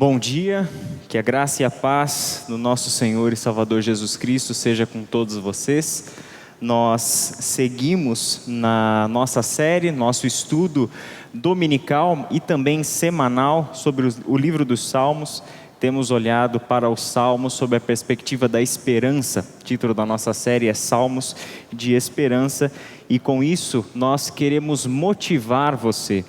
Bom dia, que a graça e a paz do nosso Senhor e Salvador Jesus Cristo seja com todos vocês. Nós seguimos na nossa série, nosso estudo dominical e também semanal sobre o livro dos Salmos. Temos olhado para os Salmos sob a perspectiva da esperança. O título da nossa série é Salmos de Esperança, e com isso nós queremos motivar você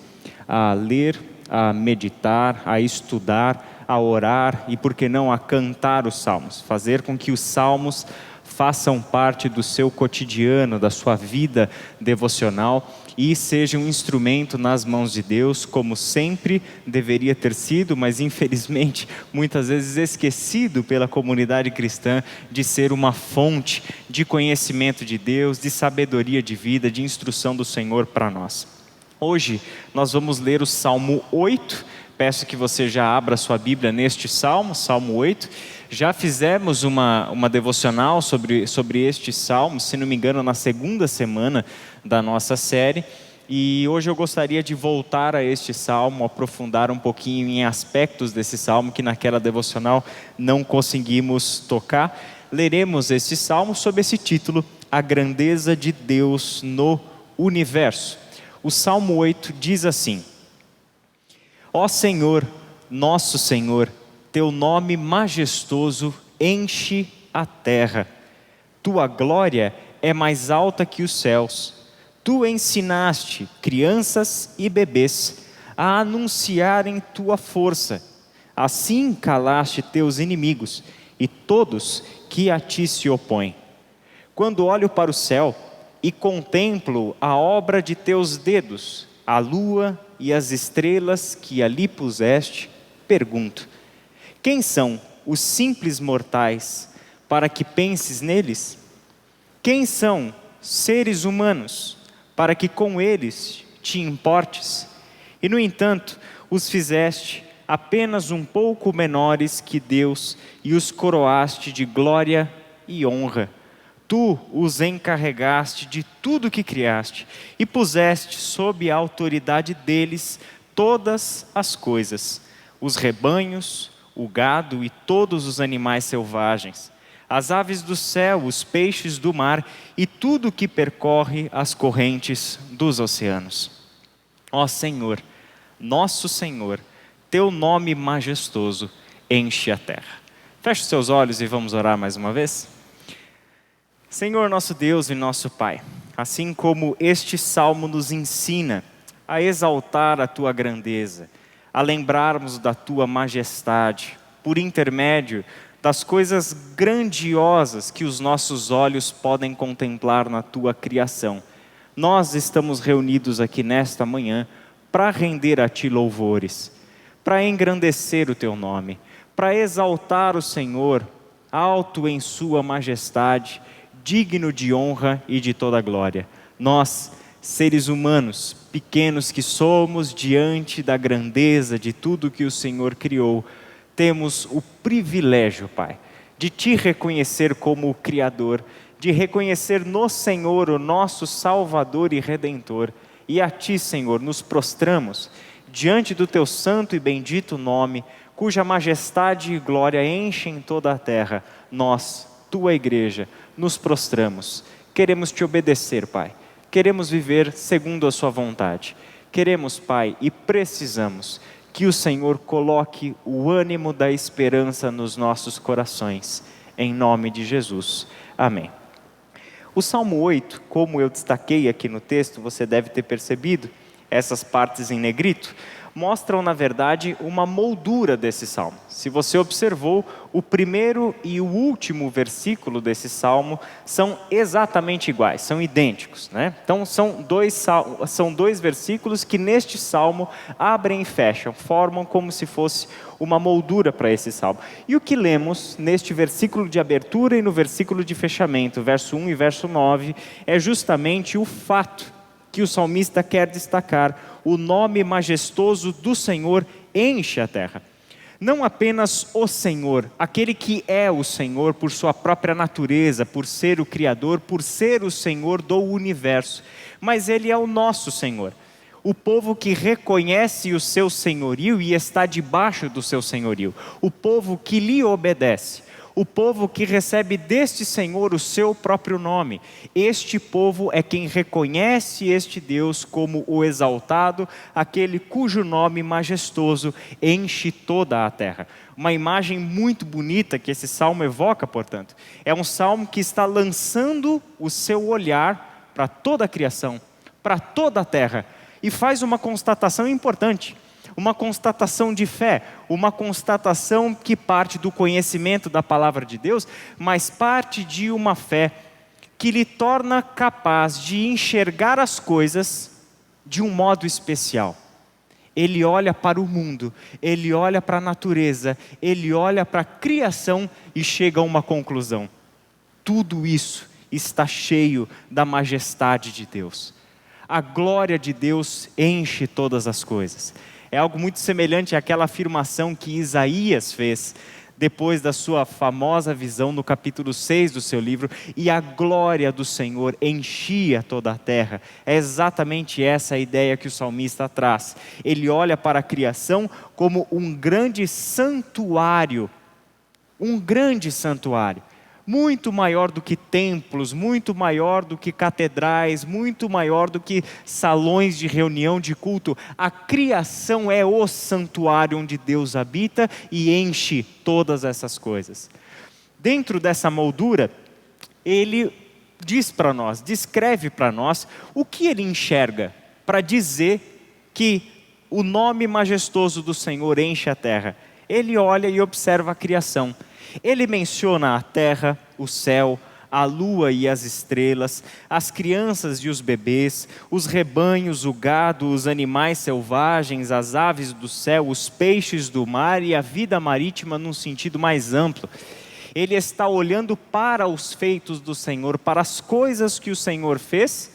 a ler, a meditar, a estudar, a orar e, por que não, a cantar os salmos. Fazer com que os salmos façam parte do seu cotidiano, da sua vida devocional e seja um instrumento nas mãos de Deus, como sempre deveria ter sido, mas infelizmente muitas vezes esquecido pela comunidade cristã, de ser uma fonte de conhecimento de Deus, de sabedoria de vida, de instrução do Senhor para nós. Hoje nós vamos ler o Salmo 8, peço que você já abra sua Bíblia neste Salmo, Salmo 8. Já fizemos uma devocional sobre este Salmo, se não me engano, na segunda semana da nossa série. E hoje eu gostaria de voltar a este Salmo, aprofundar um pouquinho em aspectos desse Salmo que naquela devocional não conseguimos tocar. Leremos este Salmo sob esse título, A Grandeza de Deus no Universo. O Salmo 8 diz assim: Ó Senhor, nosso Senhor, teu nome majestoso enche a terra. Tua glória é mais alta que os céus. Tu ensinaste crianças e bebês a anunciarem tua força. Assim calaste teus inimigos e todos que a ti se opõem. Quando olho para o céu e contemplo a obra de teus dedos, a lua e as estrelas que ali puseste, pergunto: quem são os simples mortais para que penses neles? Quem são seres humanos para que com eles te importes? E no entanto, os fizeste apenas um pouco menores que Deus e os coroaste de glória e honra. Tu os encarregaste de tudo que criaste e puseste sob a autoridade deles todas as coisas, os rebanhos, o gado e todos os animais selvagens, as aves do céu, os peixes do mar e tudo que percorre as correntes dos oceanos. Ó Senhor, nosso Senhor, teu nome majestoso enche a terra. Feche os seus olhos e vamos orar mais uma vez? Senhor nosso Deus e nosso Pai, assim como este Salmo nos ensina a exaltar a Tua grandeza, a lembrarmos da Tua majestade, por intermédio das coisas grandiosas que os nossos olhos podem contemplar na Tua criação, nós estamos reunidos aqui nesta manhã para render a Ti louvores, para engrandecer o Teu nome, para exaltar o Senhor, alto em Sua majestade, digno de honra e de toda glória. Nós, seres humanos, pequenos que somos diante da grandeza de tudo que o Senhor criou, temos o privilégio, Pai, de Te reconhecer como o Criador, de reconhecer no Senhor o nosso Salvador e Redentor, e a Ti, Senhor, nos prostramos diante do Teu santo e bendito nome, cuja majestade e glória enchem toda a terra. Nós, Tua igreja, nos prostramos, queremos Te obedecer, Pai, queremos viver segundo a Sua vontade, queremos, Pai, e precisamos que o Senhor coloque o ânimo da esperança nos nossos corações, em nome de Jesus, amém. O Salmo 8, como eu destaquei aqui no texto, você deve ter percebido, essas partes em negrito, mostram, na verdade, uma moldura desse salmo. Se você observou, o primeiro e o último versículo desse salmo são exatamente iguais, são idênticos, né? Então, são dois versículos que neste salmo abrem e fecham, formam como se fosse uma moldura para esse salmo. E o que lemos neste versículo de abertura e no versículo de fechamento, verso 1 e verso 9, é justamente o fato que o salmista quer destacar: o nome majestoso do Senhor enche a terra. Não apenas o Senhor, aquele que é o Senhor por sua própria natureza, por ser o Criador, por ser o Senhor do universo, mas Ele é o nosso Senhor. o povo que reconhece o seu senhorio e está debaixo do seu senhorio, o povo que lhe obedece, o povo que recebe deste Senhor o seu próprio nome. Este povo é quem reconhece este Deus como o exaltado, aquele cujo nome majestoso enche toda a terra. Uma imagem muito bonita que esse salmo evoca, portanto. É um salmo que está lançando o seu olhar para toda a criação, para toda a terra, e faz uma constatação importante. Uma constatação de fé, uma constatação que parte do conhecimento da palavra de Deus, mas parte de uma fé que lhe torna capaz de enxergar as coisas de um modo especial. Ele olha para o mundo, ele olha para a natureza, ele olha para a criação e chega a uma conclusão: tudo isso está cheio da majestade de Deus. A glória de Deus enche todas as coisas. É algo muito semelhante àquela afirmação que Isaías fez depois da sua famosa visão no capítulo 6 do seu livro: e a glória do Senhor enchia toda a terra. É exatamente essa a ideia que o salmista traz. Ele olha para a criação como um grande santuário, muito maior do que templos, muito maior do que catedrais, muito maior do que salões de reunião de culto. A criação é o santuário onde Deus habita e enche todas essas coisas. Dentro dessa moldura, ele diz para nós, descreve para nós o que ele enxerga para dizer que o nome majestoso do Senhor enche a terra. Ele olha e observa a criação. Ele menciona a terra, o céu, a lua e as estrelas, as crianças e os bebês, os rebanhos, o gado, os animais selvagens, as aves do céu, os peixes do mar e a vida marítima num sentido mais amplo. Ele está olhando para os feitos do Senhor, para as coisas que o Senhor fez,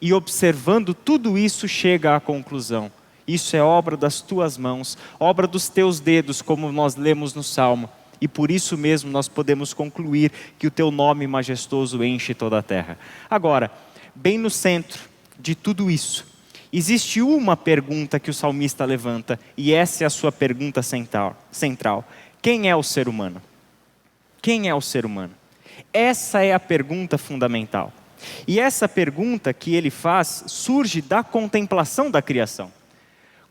e observando tudo isso chega à conclusão: isso é obra das tuas mãos, obra dos teus dedos, como nós lemos no Salmo. E por isso mesmo nós podemos concluir que o teu nome majestoso enche toda a terra. Agora, bem no centro de tudo isso, existe uma pergunta que o salmista levanta, e essa é a sua pergunta central. Quem é o ser humano? Quem é o ser humano? Essa é a pergunta fundamental. E essa pergunta que ele faz surge da contemplação da criação.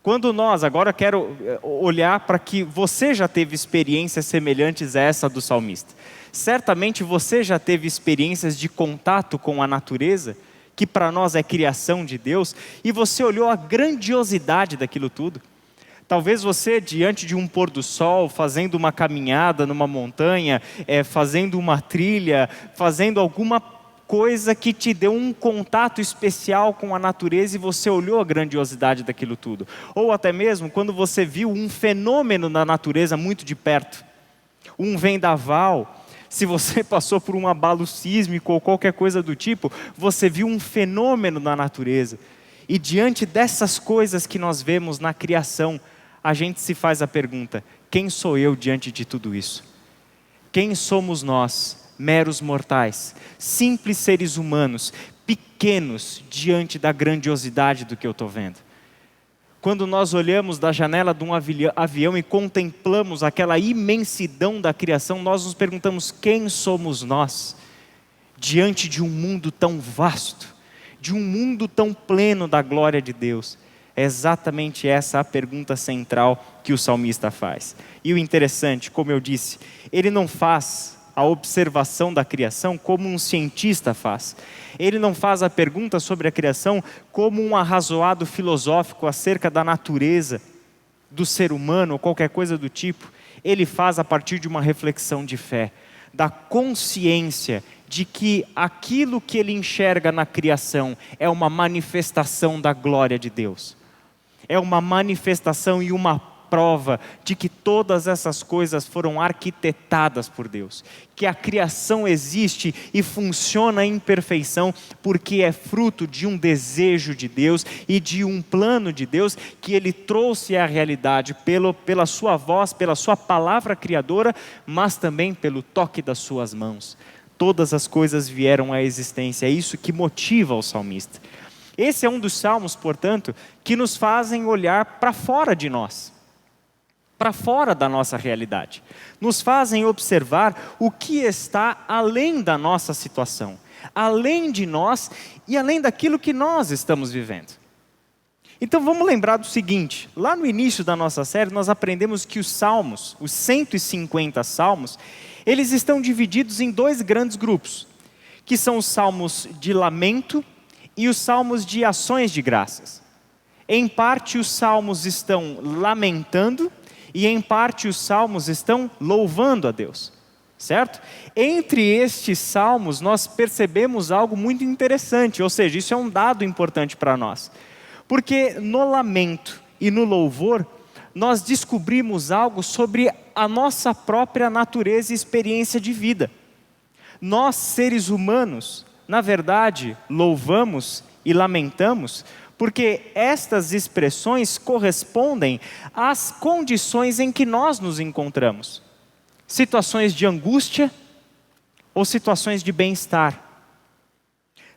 Quando agora quero olhar para que você já teve experiências semelhantes a essa do salmista. Certamente você já teve experiências de contato com a natureza, que para nós é criação de Deus, e você olhou a grandiosidade daquilo tudo. Talvez você, diante de um pôr do sol, fazendo uma caminhada numa montanha, fazendo uma trilha, fazendo alguma coisa que te deu um contato especial com a natureza e você olhou a grandiosidade daquilo tudo. Ou até mesmo quando você viu um fenômeno na natureza muito de perto, um vendaval. Se você passou por um abalo sísmico ou qualquer coisa do tipo, você viu um fenômeno na natureza. E diante dessas coisas que nós vemos na criação, a gente se faz a pergunta: quem sou eu diante de tudo isso? Quem somos nós? Meros mortais, simples seres humanos, pequenos diante da grandiosidade do que eu estou vendo. Quando nós olhamos da janela de um avião e contemplamos aquela imensidão da criação, nós nos perguntamos: quem somos nós diante de um mundo tão vasto, de um mundo tão pleno da glória de Deus? É exatamente essa a pergunta central que o salmista faz. E o interessante, como eu disse, ele não faz a observação da criação como um cientista faz. Ele não faz a pergunta sobre a criação como um arrazoado filosófico acerca da natureza, do ser humano ou qualquer coisa do tipo. Ele faz a partir de uma reflexão de fé, da consciência de que aquilo que ele enxerga na criação é uma manifestação da glória de Deus. É uma manifestação e uma prova de que todas essas coisas foram arquitetadas por Deus, que a criação existe e funciona em perfeição porque é fruto de um desejo de Deus e de um plano de Deus que Ele trouxe à realidade pela sua voz, pela sua palavra criadora, mas também pelo toque das suas mãos. Todas as coisas vieram à existência, é isso que motiva o salmista. Esse é um dos salmos, portanto, que nos fazem olhar para fora de nós, para fora da nossa realidade. Nos fazem observar o que está além da nossa situação, além de nós e além daquilo que nós estamos vivendo. Então vamos lembrar do seguinte: lá no início da nossa série nós aprendemos que os salmos, os 150 salmos, eles estão divididos em dois grandes grupos, que são os salmos de lamento e os salmos de ações de graças. Em parte os salmos estão lamentando e em parte os salmos estão louvando a Deus, certo? Entre estes salmos nós percebemos algo muito interessante, ou seja, isso é um dado importante para nós. Porque no lamento e no louvor, nós descobrimos algo sobre a nossa própria natureza e experiência de vida. Nós, seres humanos, na verdade, louvamos e lamentamos, porque estas expressões correspondem às condições em que nós nos encontramos. Situações de angústia ou situações de bem-estar.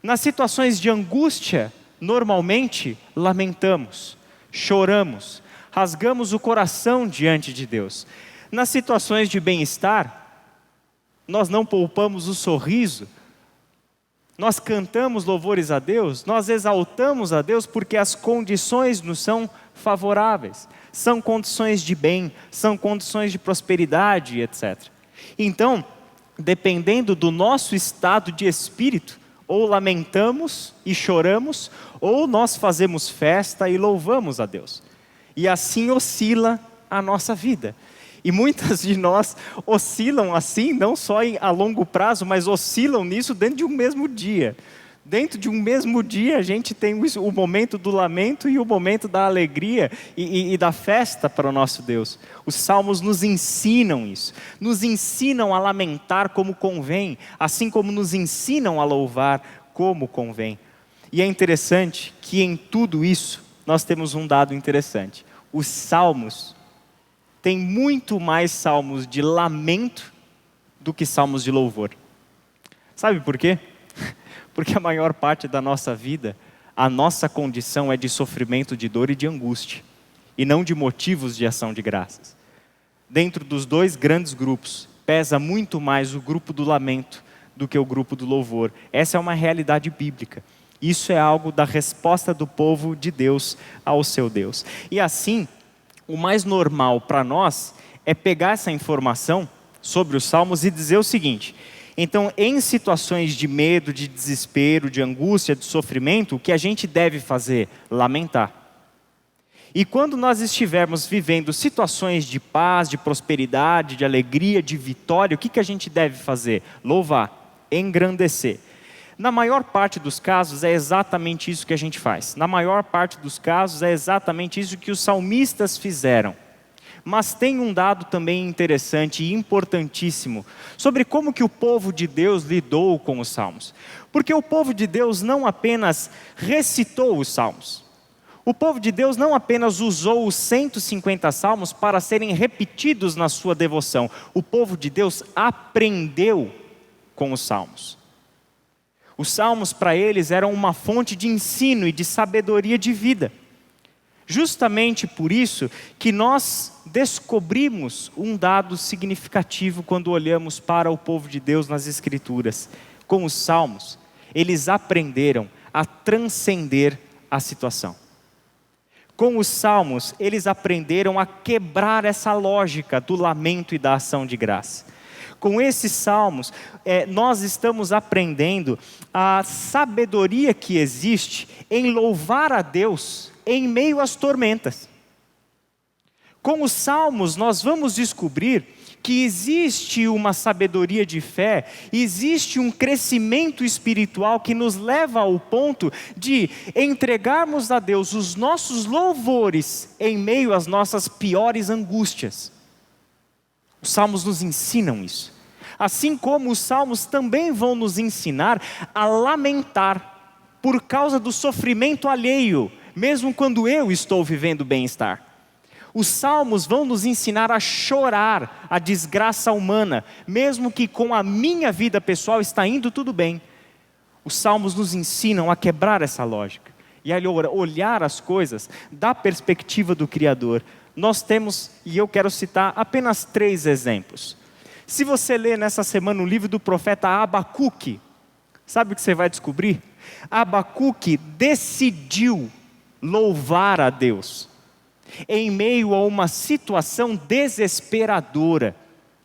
Nas situações de angústia, normalmente lamentamos, choramos, rasgamos o coração diante de Deus. Nas situações de bem-estar, nós não poupamos o sorriso, nós cantamos louvores a Deus, nós exaltamos a Deus porque as condições nos são favoráveis, são condições de bem, são condições de prosperidade, etc. Então, dependendo do nosso estado de espírito, ou lamentamos e choramos, ou nós fazemos festa e louvamos a Deus. E assim oscila a nossa vida. E muitas de nós oscilam assim, não só a longo prazo, mas oscilam nisso dentro de um mesmo dia. Dentro de um mesmo dia a gente tem o momento do lamento e o momento da alegria e da festa para o nosso Deus. Os salmos nos ensinam isso, nos ensinam a lamentar como convém, assim como nos ensinam a louvar como convém. E é interessante que em tudo isso nós temos um dado interessante. Os salmos têm muito mais salmos de lamento do que salmos de louvor. Sabe por quê? Porque a maior parte da nossa vida, a nossa condição é de sofrimento, de dor e de angústia, e não de motivos de ação de graças. Dentro dos dois grandes grupos, pesa muito mais o grupo do lamento do que o grupo do louvor. Essa é uma realidade bíblica. Isso é algo da resposta do povo de Deus ao seu Deus. E assim, o mais normal para nós é pegar essa informação sobre os salmos e dizer o seguinte: então, em situações de medo, de desespero, de angústia, de sofrimento, o que a gente deve fazer? Lamentar. E quando nós estivermos vivendo situações de paz, de prosperidade, de alegria, de vitória, o que a gente deve fazer? Louvar, engrandecer. Na maior parte dos casos é exatamente isso que a gente faz. Na maior parte dos casos é exatamente isso que os salmistas fizeram. Mas tem um dado também interessante e importantíssimo sobre como que o povo de Deus lidou com os salmos. Porque o povo de Deus não apenas recitou os salmos. O povo de Deus não apenas usou os 150 salmos para serem repetidos na sua devoção. O povo de Deus aprendeu com os salmos. Os salmos para eles eram uma fonte de ensino e de sabedoria de vida. Justamente por isso que nós descobrimos um dado significativo quando olhamos para o povo de Deus nas Escrituras. Com os salmos, eles aprenderam a transcender a situação. Com os salmos, eles aprenderam a quebrar essa lógica do lamento e da ação de graça. Com esses salmos, nós estamos aprendendo a sabedoria que existe em louvar a Deus em meio às tormentas. Com os salmos, nós vamos descobrir que existe uma sabedoria de fé, existe um crescimento espiritual que nos leva ao ponto de entregarmos a Deus os nossos louvores em meio às nossas piores angústias. Os salmos nos ensinam isso. Assim como os salmos também vão nos ensinar a lamentar por causa do sofrimento alheio, mesmo quando eu estou vivendo bem-estar. Os salmos vão nos ensinar a chorar a desgraça humana, mesmo que com a minha vida pessoal está indo tudo bem. Os salmos nos ensinam a quebrar essa lógica e a olhar as coisas da perspectiva do Criador, nós temos, e eu quero citar apenas 3 exemplos. Se você ler nessa semana o livro do profeta Abacuque, sabe o que você vai descobrir? Abacuque decidiu louvar a Deus em meio a uma situação desesperadora,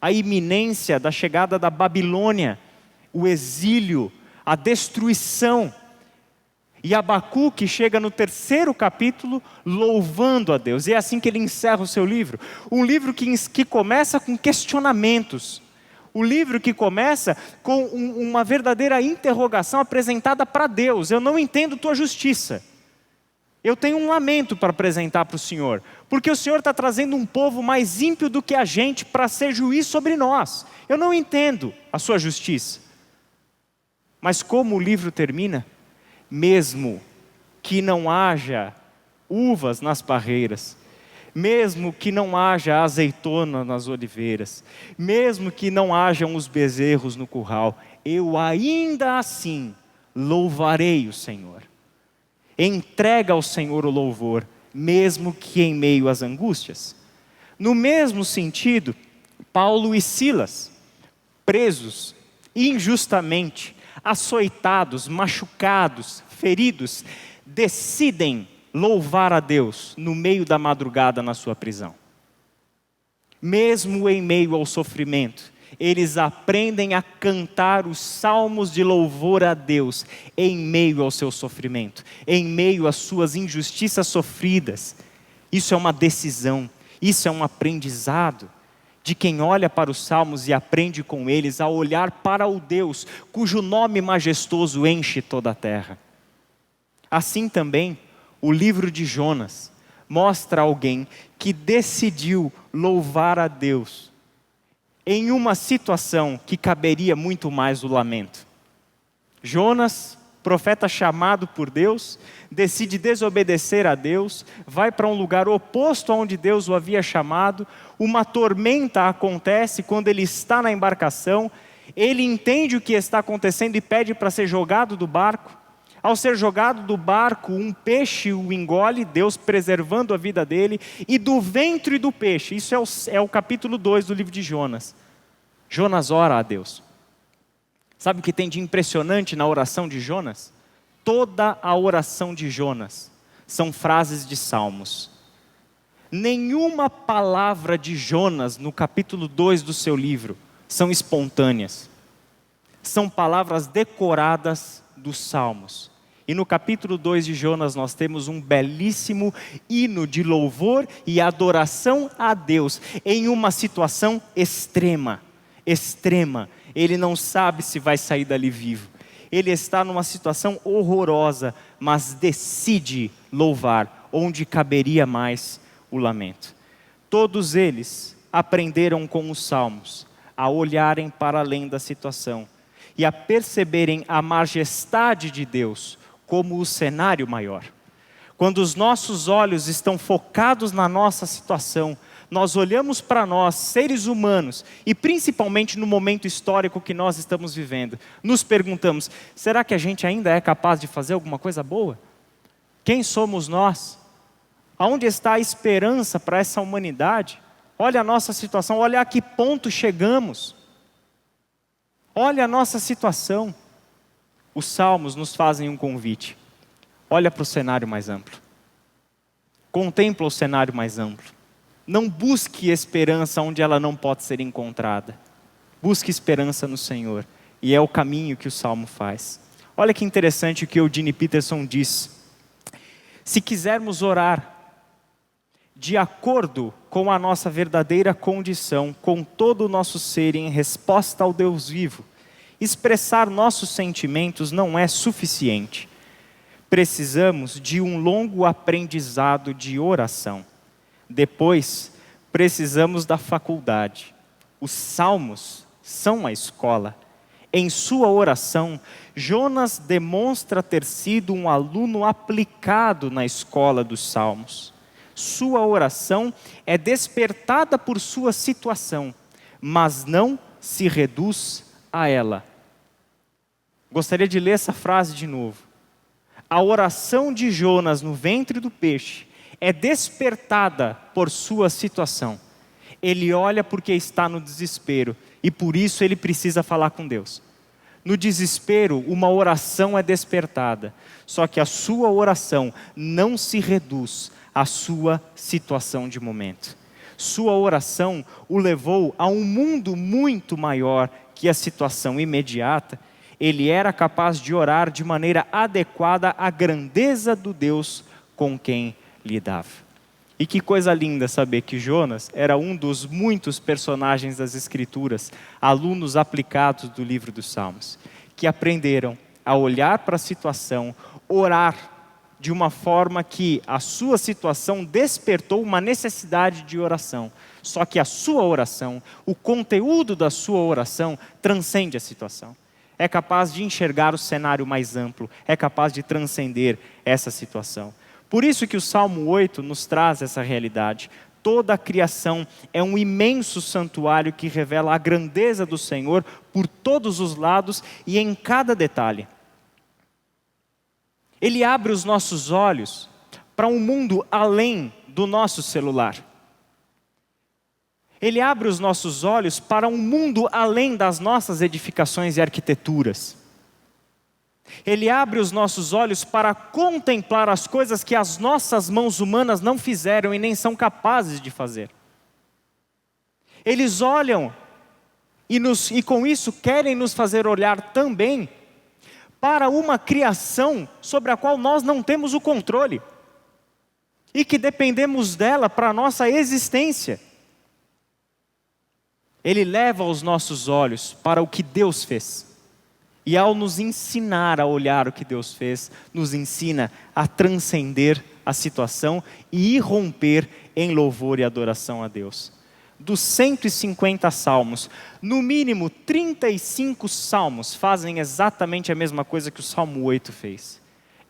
a iminência da chegada da Babilônia, o exílio, a destruição. E Abacuque chega no 3º capítulo louvando a Deus. E é assim que ele encerra o seu livro. Um livro que começa com questionamentos. O livro que começa com uma verdadeira interrogação apresentada para Deus. Eu não entendo tua justiça. Eu tenho um lamento para apresentar para o Senhor. Porque o Senhor está trazendo um povo mais ímpio do que a gente para ser juiz sobre nós. Eu não entendo a sua justiça. Mas como o livro termina? Mesmo que não haja uvas nas parreiras, mesmo que não haja azeitona nas oliveiras, mesmo que não hajam os bezerros no curral, eu ainda assim louvarei o Senhor. Entrega ao Senhor o louvor, mesmo que em meio às angústias. No mesmo sentido, Paulo e Silas, presos injustamente, açoitados, machucados, feridos, decidem louvar a Deus no meio da madrugada na sua prisão. Mesmo em meio ao sofrimento, eles aprendem a cantar os salmos de louvor a Deus em meio ao seu sofrimento, em meio às suas injustiças sofridas. Isso é uma decisão, isso é um aprendizado de quem olha para os salmos e aprende com eles a olhar para o Deus cujo nome majestoso enche toda a terra. Assim também, o livro de Jonas mostra alguém que decidiu louvar a Deus em uma situação que caberia muito mais o lamento. Jonas, profeta chamado por Deus, decide desobedecer a Deus, vai para um lugar oposto aonde Deus o havia chamado, uma tormenta acontece quando ele está na embarcação, ele entende o que está acontecendo e pede para ser jogado do barco. Ao ser jogado do barco, um peixe o engole, Deus preservando a vida dele, e do ventre do peixe, isso é o capítulo 2 do livro de Jonas. Jonas ora a Deus. Sabe o que tem de impressionante na oração de Jonas? Toda a oração de Jonas são frases de salmos. Nenhuma palavra de Jonas no capítulo 2 do seu livro são espontâneas. São palavras decoradas dos salmos. E no capítulo 2 de Jonas nós temos um belíssimo hino de louvor e adoração a Deus em uma situação extrema. Ele não sabe se vai sair dali vivo. Ele está numa situação horrorosa, mas decide louvar onde caberia mais o lamento. Todos eles aprenderam com os salmos a olharem para além da situação e a perceberem a majestade de Deus como o cenário maior. Quando os nossos olhos estão focados na nossa situação, nós olhamos para nós, seres humanos, e principalmente no momento histórico que nós estamos vivendo, nos perguntamos, será que a gente ainda é capaz de fazer alguma coisa boa? Quem somos nós? Aonde está a esperança para essa humanidade? Olha a nossa situação, olha a que ponto chegamos. Olha a nossa situação. Os salmos nos fazem um convite. Olha para o cenário mais amplo. Contempla o cenário mais amplo. Não busque esperança onde ela não pode ser encontrada. Busque esperança no Senhor. E é o caminho que o Salmo faz. Olha que interessante o que Eugene Peterson diz. Se quisermos orar de acordo com a nossa verdadeira condição, com todo o nosso ser em resposta ao Deus vivo, expressar nossos sentimentos não é suficiente. Precisamos de um longo aprendizado de oração. Depois, precisamos da faculdade. Os salmos são a escola. Em sua oração, Jonas demonstra ter sido um aluno aplicado na escola dos salmos. Sua oração é despertada por sua situação, mas não se reduz a ela. Gostaria de ler essa frase de novo. A oração de Jonas no ventre do peixe é despertada por sua situação. Ele olha porque está no desespero e por isso ele precisa falar com Deus. No desespero, uma oração é despertada, só que a sua oração não se reduz à sua situação de momento. Sua oração o levou a um mundo muito maior que a situação imediata. Ele era capaz de orar de maneira adequada à grandeza do Deus com quem lidava. E que coisa linda saber que Jonas era um dos muitos personagens das Escrituras, alunos aplicados do livro dos Salmos, que aprenderam a olhar para a situação, orar de uma forma que a sua situação despertou uma necessidade de oração. Só que a sua oração, o conteúdo da sua oração transcende a situação. É capaz de enxergar o cenário mais amplo, é capaz de transcender essa situação. Por isso que o Salmo 8 nos traz essa realidade. Toda a criação é um imenso santuário que revela a grandeza do Senhor por todos os lados e em cada detalhe. Ele abre os nossos olhos para um mundo além do nosso celular. Ele abre os nossos olhos para um mundo além das nossas edificações e arquiteturas. Ele abre os nossos olhos para contemplar as coisas que as nossas mãos humanas não fizeram e nem são capazes de fazer. Eles olham e com isso querem nos fazer olhar também para uma criação sobre a qual nós não temos o controle e que dependemos dela para a nossa existência. Ele leva os nossos olhos para o que Deus fez. E ao nos ensinar a olhar o que Deus fez, nos ensina a transcender a situação e irromper em louvor e adoração a Deus. Dos 150 salmos, no mínimo 35 salmos fazem exatamente a mesma coisa que o Salmo 8 fez.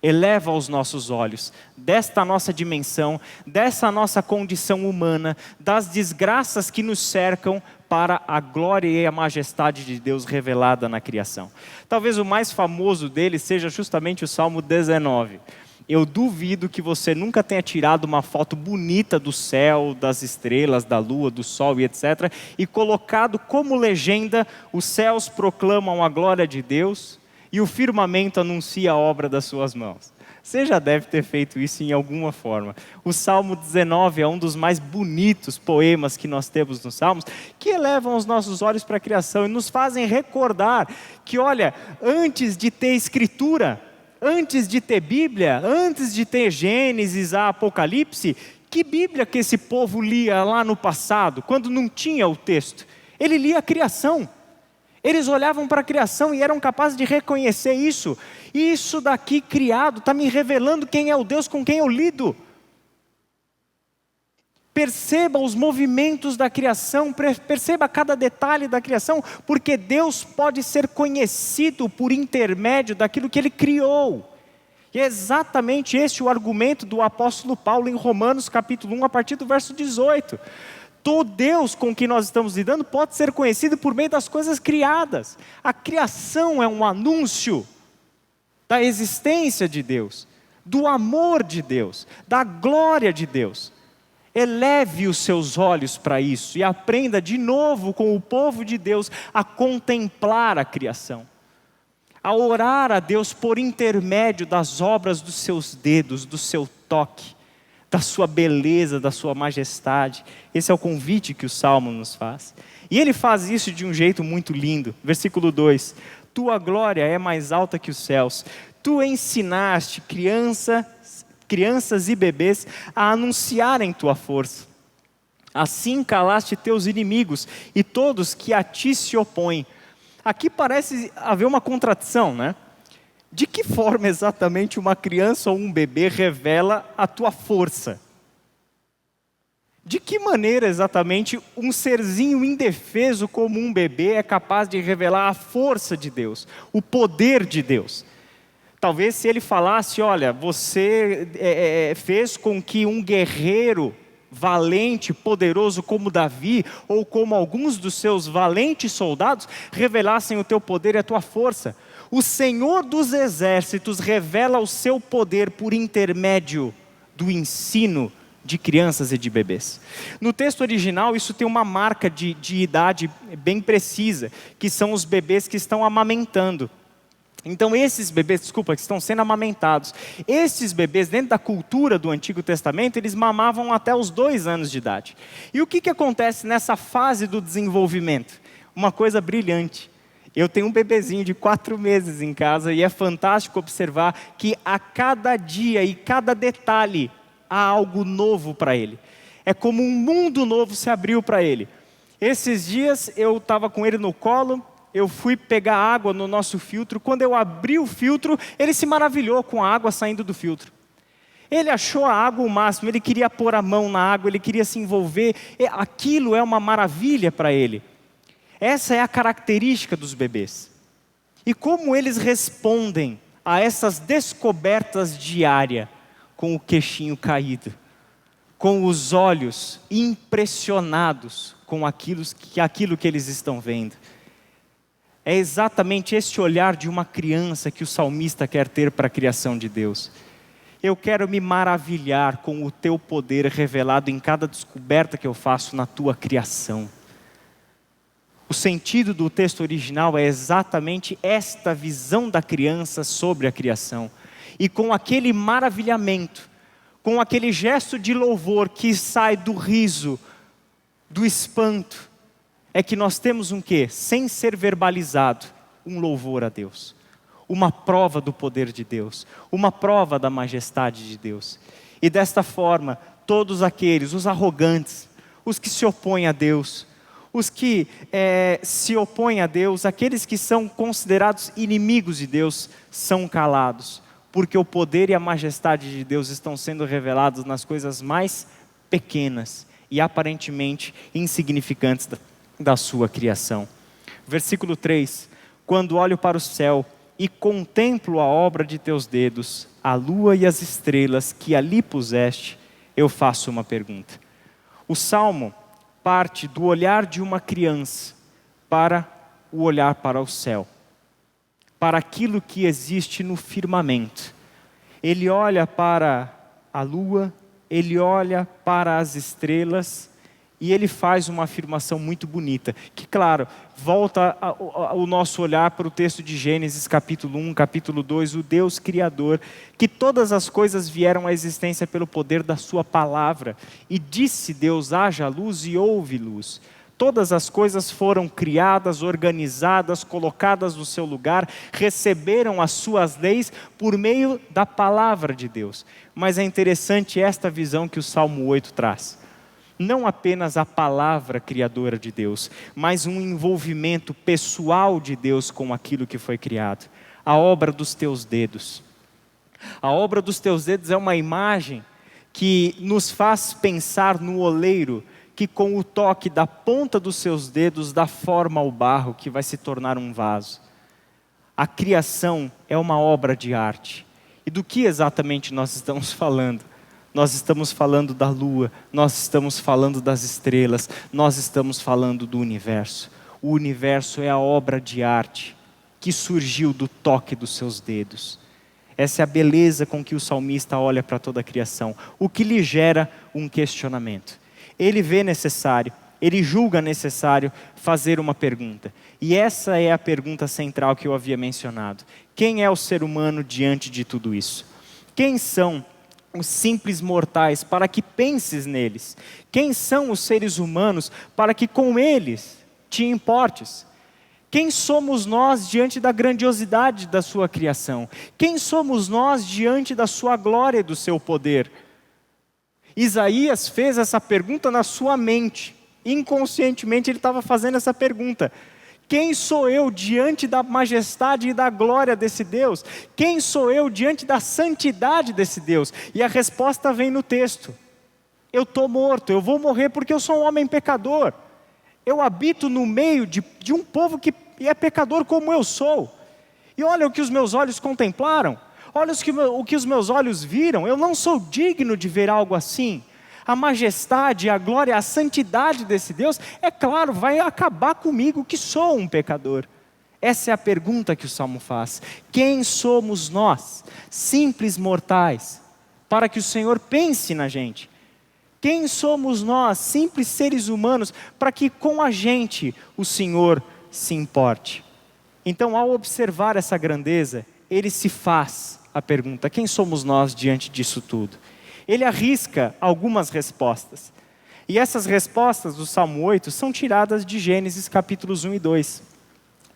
Eleva os nossos olhos desta nossa dimensão, dessa nossa condição humana, das desgraças que nos cercam, para a glória e a majestade de Deus revelada na criação. Talvez o mais famoso dele seja justamente o Salmo 19. Eu duvido que você nunca tenha tirado uma foto bonita do céu, das estrelas, da lua, do sol e etc. e colocado como legenda: os céus proclamam a glória de Deus e o firmamento anuncia a obra das suas mãos. Você já deve ter feito isso em alguma forma. O Salmo 19 é um dos mais bonitos poemas que nós temos nos Salmos, que elevam os nossos olhos para a criação e nos fazem recordar que, olha, antes de ter Escritura, antes de ter Bíblia, antes de ter Gênesis a Apocalipse, que Bíblia que esse povo lia lá no passado, quando não tinha o texto? Ele lia a criação. Eles olhavam para a criação e eram capazes de reconhecer isso. Isso daqui criado está me revelando quem é o Deus com quem eu lido. Perceba os movimentos da criação, perceba cada detalhe da criação, porque Deus pode ser conhecido por intermédio daquilo que Ele criou. E é exatamente esse o argumento do apóstolo Paulo em Romanos capítulo 1, a partir do verso 18. Todo Deus com quem nós estamos lidando pode ser conhecido por meio das coisas criadas. A criação é um anúncio da existência de Deus, do amor de Deus, da glória de Deus. Eleve os seus olhos para isso e aprenda de novo com o povo de Deus a contemplar a criação, a orar a Deus por intermédio das obras dos seus dedos, do seu toque, da sua beleza, da sua majestade. Esse é o convite que o Salmo nos faz. E ele faz isso de um jeito muito lindo. Versículo 2: tua glória é mais alta que os céus. Tu ensinaste crianças e bebês a anunciarem tua força. Assim calaste teus inimigos e todos que a ti se opõem. Aqui parece haver uma contradição, né? De que forma exatamente uma criança ou um bebê revela a tua força? De que maneira exatamente um serzinho indefeso como um bebê é capaz de revelar a força de Deus, o poder de Deus? Talvez se ele falasse: olha, você fez com que um guerreiro valente, poderoso como Davi, ou como alguns dos seus valentes soldados, revelassem o teu poder e a tua força. O Senhor dos exércitos revela o seu poder por intermédio do ensino de crianças e de bebês. No texto original, isso tem uma marca de idade bem precisa, que são os bebês que estão amamentando. Então esses bebês, que estão sendo amamentados, esses bebês dentro da cultura do Antigo Testamento, eles mamavam até os 2 anos de idade. E o que acontece nessa fase do desenvolvimento? Uma coisa brilhante. Eu tenho um bebezinho de 4 meses em casa e é fantástico observar que a cada dia e cada detalhe há algo novo para ele. É como um mundo novo se abriu para ele. Esses dias eu estava com ele no colo, eu fui pegar água no nosso filtro. Quando eu abri o filtro, ele se maravilhou com a água saindo do filtro. Ele achou a água o máximo, ele queria pôr a mão na água, ele queria se envolver. Aquilo é uma maravilha para ele. Essa é a característica dos bebês. E como eles respondem a essas descobertas diárias, com o queixinho caído, com os olhos impressionados com aquilo que eles estão vendo. É exatamente esse olhar de uma criança que o salmista quer ter para a criação de Deus. Eu quero me maravilhar com o teu poder revelado em cada descoberta que eu faço na tua criação. O sentido do texto original é exatamente esta visão da criança sobre a criação. E com aquele maravilhamento, com aquele gesto de louvor que sai do riso, do espanto, é que nós temos um quê? Sem ser verbalizado, um louvor a Deus. Uma prova do poder de Deus, uma prova da majestade de Deus. E desta forma, todos aqueles, os arrogantes, os que se opõem a Deus, os que se opõem a Deus, aqueles que são considerados inimigos de Deus, são calados. Porque o poder e a majestade de Deus estão sendo revelados nas coisas mais pequenas e aparentemente insignificantes da sua criação. Versículo 3: quando olho para o céu e contemplo a obra de teus dedos, a lua e as estrelas que ali puseste, eu faço uma pergunta. O Salmo parte do olhar de uma criança para o olhar para o céu, para aquilo que existe no firmamento. Ele olha para a lua, ele olha para as estrelas e ele faz uma afirmação muito bonita, que claro, volta o nosso olhar para o texto de Gênesis capítulo 1, capítulo 2, o Deus Criador, que todas as coisas vieram à existência pelo poder da sua palavra, e disse Deus, haja luz e houve luz. Todas as coisas foram criadas, organizadas, colocadas no seu lugar, receberam as suas leis por meio da palavra de Deus. Mas é interessante esta visão que o Salmo 8 traz. Não apenas a palavra criadora de Deus, mas um envolvimento pessoal de Deus com aquilo que foi criado. A obra dos teus dedos. A obra dos teus dedos é uma imagem que nos faz pensar no oleiro, que com o toque da ponta dos seus dedos dá forma ao barro que vai se tornar um vaso. A criação é uma obra de arte. E do que exatamente nós estamos falando? Nós estamos falando da lua, nós estamos falando das estrelas, nós estamos falando do universo. O universo é a obra de arte que surgiu do toque dos seus dedos. Essa é a beleza com que o salmista olha para toda a criação, o que lhe gera um questionamento. Ele vê necessário, ele julga necessário fazer uma pergunta. E essa é a pergunta central que eu havia mencionado. Quem é o ser humano diante de tudo isso? Quem são os simples mortais para que penses neles? Quem são os seres humanos para que com eles te importes? Quem somos nós diante da grandiosidade da sua criação? Quem somos nós diante da sua glória e do seu poder? Isaías fez essa pergunta na sua mente. Inconscientemente ele estava fazendo essa pergunta. Quem sou eu diante da majestade e da glória desse Deus? Quem sou eu diante da santidade desse Deus? E a resposta vem no texto. Eu estou morto, eu vou morrer porque eu sou um homem pecador. Eu habito no meio de um povo que é pecador como eu sou. E olha o que os meus olhos contemplaram. Olha o que os meus olhos viram. Eu não sou digno de ver algo assim. A majestade, a glória, a santidade desse Deus, é claro, vai acabar comigo que sou um pecador. Essa é a pergunta que o Salmo faz. Quem somos nós, simples mortais, para que o Senhor pense na gente? Quem somos nós, simples seres humanos, para que com a gente o Senhor se importe? Então, ao observar essa grandeza, ele se faz a pergunta: quem somos nós diante disso tudo? Ele arrisca algumas respostas. E essas respostas do Salmo 8 são tiradas de Gênesis capítulos 1 e 2.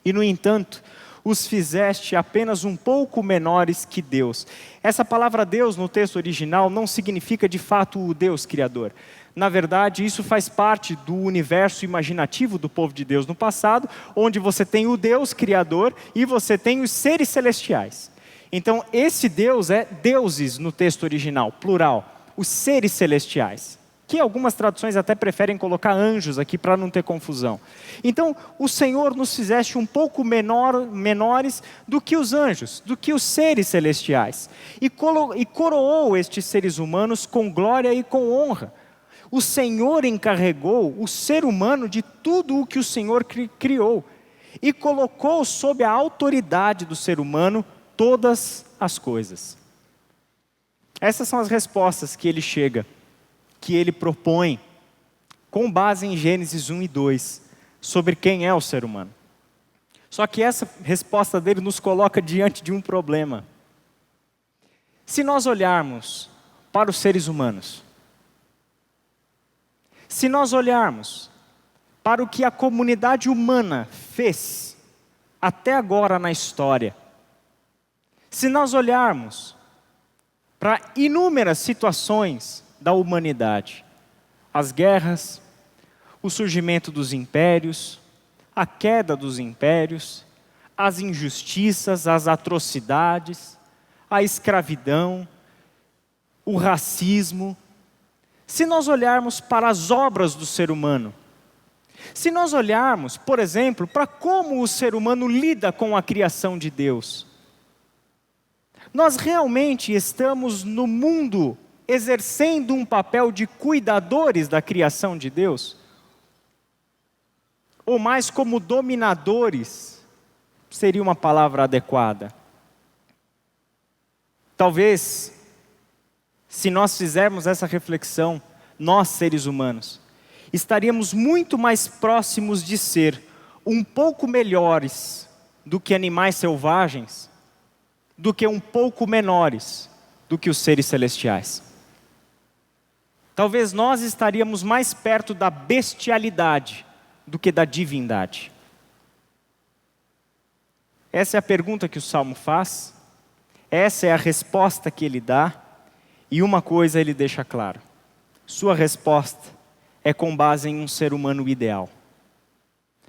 E no entanto, os fizeste apenas um pouco menores que Deus. Essa palavra Deus no texto original não significa de fato o Deus Criador. Na verdade, isso faz parte do universo imaginativo do povo de Deus no passado, onde você tem o Deus Criador e você tem os seres celestiais. Então, esse Deus é deuses no texto original, plural, os seres celestiais, que algumas traduções até preferem colocar anjos aqui para não ter confusão. Então, o Senhor nos fizeste um pouco menores do que os anjos, do que os seres celestiais, e coroou estes seres humanos com glória e com honra. O Senhor encarregou o ser humano de tudo o que o Senhor criou, e colocou sob a autoridade do ser humano todas as coisas. Essas são as respostas que ele chega, que ele propõe, com base em Gênesis 1 e 2, sobre quem é o ser humano. Só que essa resposta dele nos coloca diante de um problema. Se nós olharmos para os seres humanos, se nós olharmos para o que a comunidade humana fez até agora na história, se nós olharmos para inúmeras situações da humanidade, as guerras, o surgimento dos impérios, a queda dos impérios, as injustiças, as atrocidades, a escravidão, o racismo. Se nós olharmos para as obras do ser humano, se nós olharmos, por exemplo, para como o ser humano lida com a criação de Deus, nós realmente estamos no mundo exercendo um papel de cuidadores da criação de Deus? Ou mais como dominadores, seria uma palavra adequada? Talvez, se nós fizermos essa reflexão, nós seres humanos, estaríamos muito mais próximos de ser um pouco melhores do que animais selvagens, do que um pouco menores do que os seres celestiais. Talvez nós estaríamos mais perto da bestialidade do que da divindade. Essa é a pergunta que o Salmo faz, essa é a resposta que ele dá, e uma coisa ele deixa claro: sua resposta é com base em um ser humano ideal.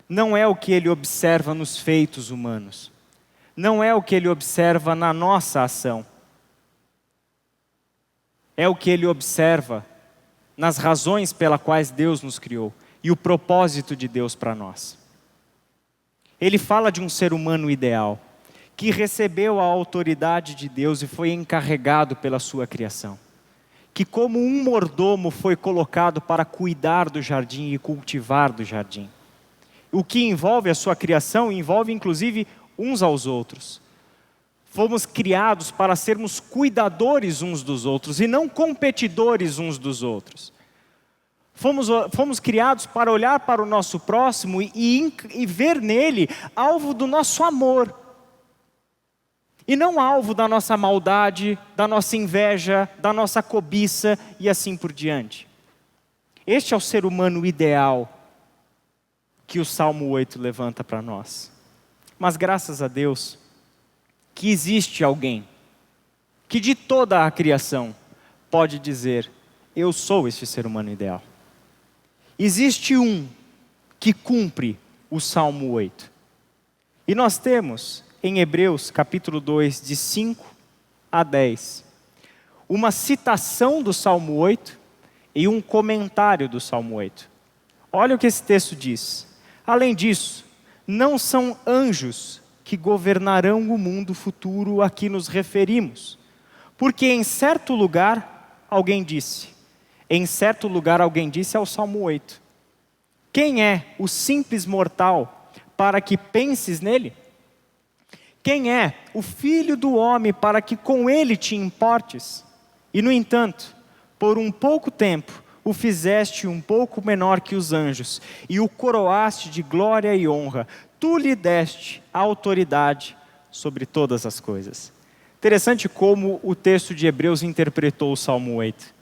Não é o que ele observa nos feitos humanos, não é o que ele observa na nossa ação, é o que ele observa nas razões pelas quais Deus nos criou e o propósito de Deus para nós. Ele fala de um ser humano ideal, que recebeu a autoridade de Deus e foi encarregado pela sua criação, que como um mordomo foi colocado para cuidar do jardim e cultivar do jardim. O que envolve a sua criação envolve inclusive uns aos outros. Fomos criados para sermos cuidadores uns dos outros e não competidores uns dos outros. Fomos criados para olhar para o nosso próximo e ver nele alvo do nosso amor. E não alvo da nossa maldade, da nossa inveja, da nossa cobiça e assim por diante. Este é o ser humano ideal que o Salmo 8 levanta para nós. Mas graças a Deus que existe alguém que de toda a criação pode dizer: eu sou este ser humano ideal. Existe um que cumpre o Salmo 8. E nós temos em Hebreus capítulo 2, de 5 a 10, uma citação do Salmo 8 e um comentário do Salmo 8. Olha o que esse texto diz: além disso, não são anjos que governarão o mundo futuro a que nos referimos, porque em certo lugar alguém disse ao Salmo 8, quem é o simples mortal para que penses nele? Quem é o filho do homem para que com ele te importes? E no entanto, por um pouco tempo, o fizeste um pouco menor que os anjos, e o coroaste de glória e honra. Tu lhe deste a autoridade sobre todas as coisas. Interessante como o texto de Hebreus interpretou o Salmo 8.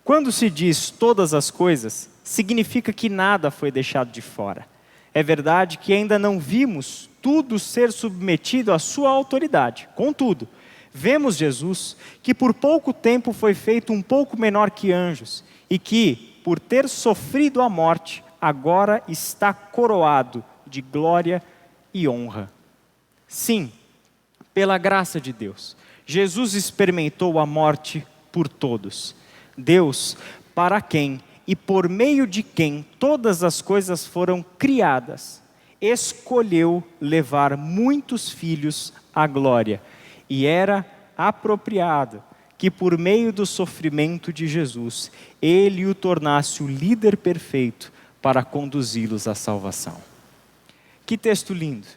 Quando se diz todas as coisas, significa que nada foi deixado de fora. É verdade que ainda não vimos tudo ser submetido à sua autoridade. Contudo, vemos Jesus, que por pouco tempo foi feito um pouco menor que anjos, e que, por ter sofrido a morte, agora está coroado de glória e honra. Sim, pela graça de Deus, Jesus experimentou a morte por todos. Deus, para quem e por meio de quem todas as coisas foram criadas, escolheu levar muitos filhos à glória, e era apropriado que por meio do sofrimento de Jesus, ele o tornasse o líder perfeito para conduzi-los à salvação. Que texto lindo!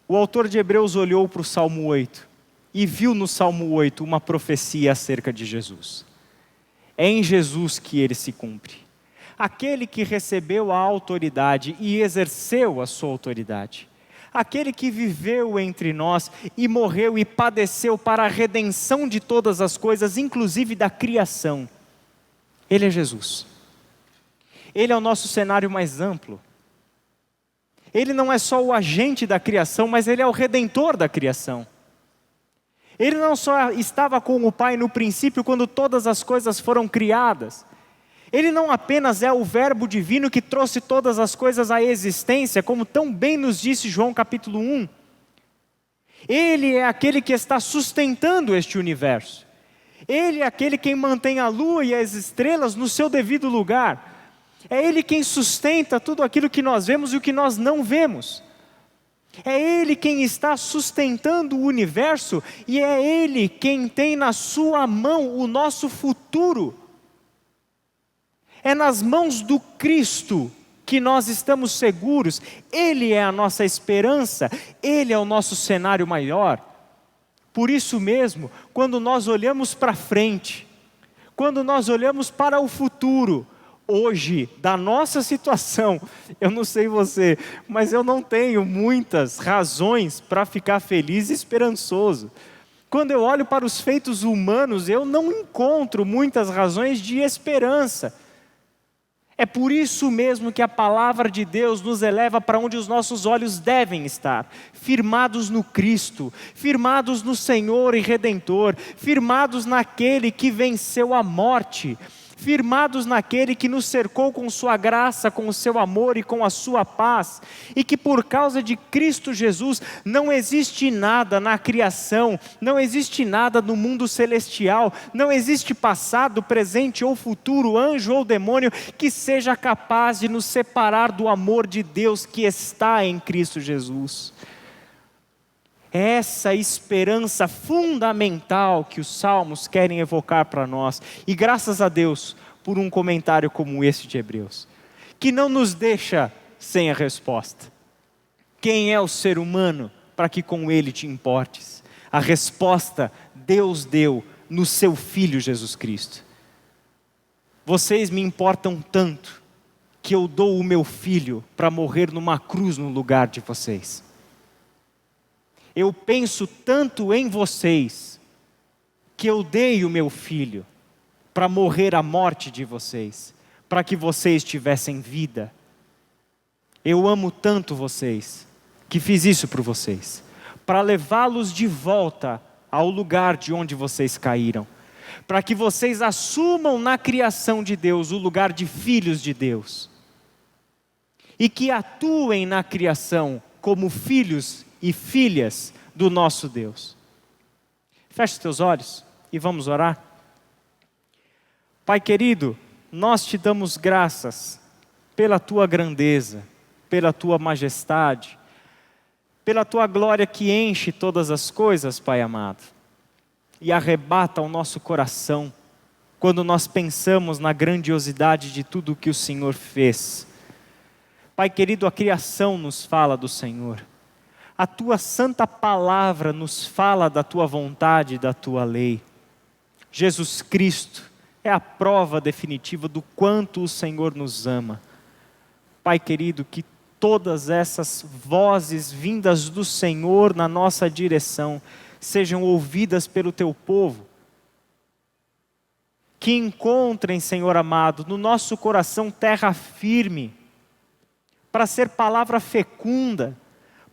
O autor de Hebreus olhou para o Salmo 8 e viu no Salmo 8 uma profecia acerca de Jesus. É em Jesus que ele se cumpre. Aquele que recebeu a autoridade e exerceu a sua autoridade. Aquele que viveu entre nós e morreu e padeceu para a redenção de todas as coisas, inclusive da criação. Ele é Jesus. Ele é o nosso cenário mais amplo. Ele não é só o agente da criação, mas ele é o redentor da criação. Ele não só estava com o Pai no princípio, quando todas as coisas foram criadas. Ele não apenas é o verbo divino que trouxe todas as coisas à existência, como tão bem nos disse João capítulo 1. Ele é aquele que está sustentando este universo. Ele é aquele quem mantém a lua e as estrelas no seu devido lugar. É Ele quem sustenta tudo aquilo que nós vemos e o que nós não vemos. É Ele quem está sustentando o universo e é Ele quem tem na sua mão o nosso futuro. É nas mãos do Cristo que nós estamos seguros. Ele é a nossa esperança, Ele é o nosso cenário maior. Por isso mesmo, quando nós olhamos para frente, quando nós olhamos para o futuro, hoje, da nossa situação, eu não sei você, mas eu não tenho muitas razões para ficar feliz e esperançoso. Quando eu olho para os feitos humanos, eu não encontro muitas razões de esperança. É por isso mesmo que a palavra de Deus nos eleva para onde os nossos olhos devem estar, firmados no Cristo, firmados no Senhor e Redentor, firmados naquele que venceu a morte, firmados naquele que nos cercou com sua graça, com o seu amor e com a sua paz, e que por causa de Cristo Jesus não existe nada na criação, não existe nada no mundo celestial, não existe passado, presente ou futuro, anjo ou demônio que seja capaz de nos separar do amor de Deus que está em Cristo Jesus. Essa esperança fundamental que os salmos querem evocar para nós, e graças a Deus por um comentário como esse de Hebreus, que não nos deixa sem a resposta. Quem é o ser humano para que com ele te importes? A resposta Deus deu no seu Filho Jesus Cristo. Vocês me importam tanto que eu dou o meu Filho para morrer numa cruz no lugar de vocês. Eu penso tanto em vocês, que eu dei o meu Filho para morrer a morte de vocês, para que vocês tivessem vida. Eu amo tanto vocês, que fiz isso por vocês, para levá-los de volta ao lugar de onde vocês caíram, para que vocês assumam na criação de Deus o lugar de filhos de Deus, e que atuem na criação como filhos e filhas do nosso Deus. Feche os teus olhos e vamos orar. Pai querido, nós te damos graças pela tua grandeza, pela tua majestade, pela tua glória que enche todas as coisas, Pai amado, e arrebata o nosso coração quando nós pensamos na grandiosidade de tudo o que o Senhor fez. Pai querido, a criação nos fala do Senhor. A tua santa palavra nos fala da tua vontade e da tua lei. Jesus Cristo é a prova definitiva do quanto o Senhor nos ama. Pai querido, que todas essas vozes vindas do Senhor na nossa direção sejam ouvidas pelo teu povo. Que encontrem, Senhor amado, no nosso coração terra firme, para ser palavra fecunda,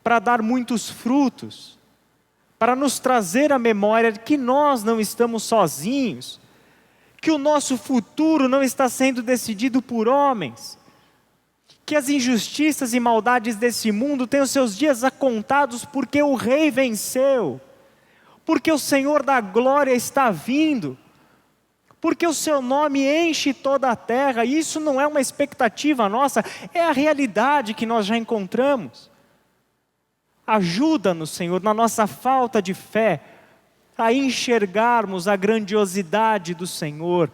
para dar muitos frutos, para nos trazer à memória que nós não estamos sozinhos, que o nosso futuro não está sendo decidido por homens, que as injustiças e maldades desse mundo têm os seus dias acontados porque o Rei venceu, porque o Senhor da glória está vindo, porque o seu nome enche toda a terra. E isso não é uma expectativa nossa, é a realidade que nós já encontramos. Ajuda-nos, Senhor, na nossa falta de fé, a enxergarmos a grandiosidade do Senhor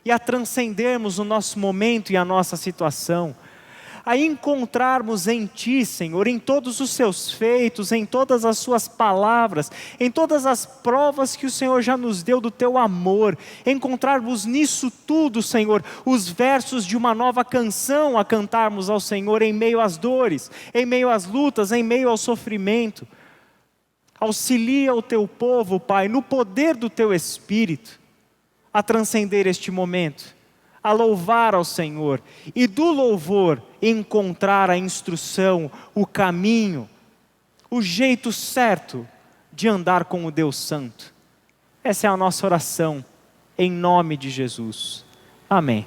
e a transcendermos o nosso momento e a nossa situação, a encontrarmos em Ti, Senhor, em todos os Seus feitos, em todas as Suas palavras, em todas as provas que o Senhor já nos deu do Teu amor, encontrarmos nisso tudo, Senhor, os versos de uma nova canção a cantarmos ao Senhor em meio às dores, em meio às lutas, em meio ao sofrimento. Auxilia o Teu povo, Pai, no poder do Teu Espírito, a transcender este momento, a louvar ao Senhor, e do louvor encontrar a instrução, o caminho, o jeito certo de andar com o Deus Santo. Essa é a nossa oração, em nome de Jesus. Amém.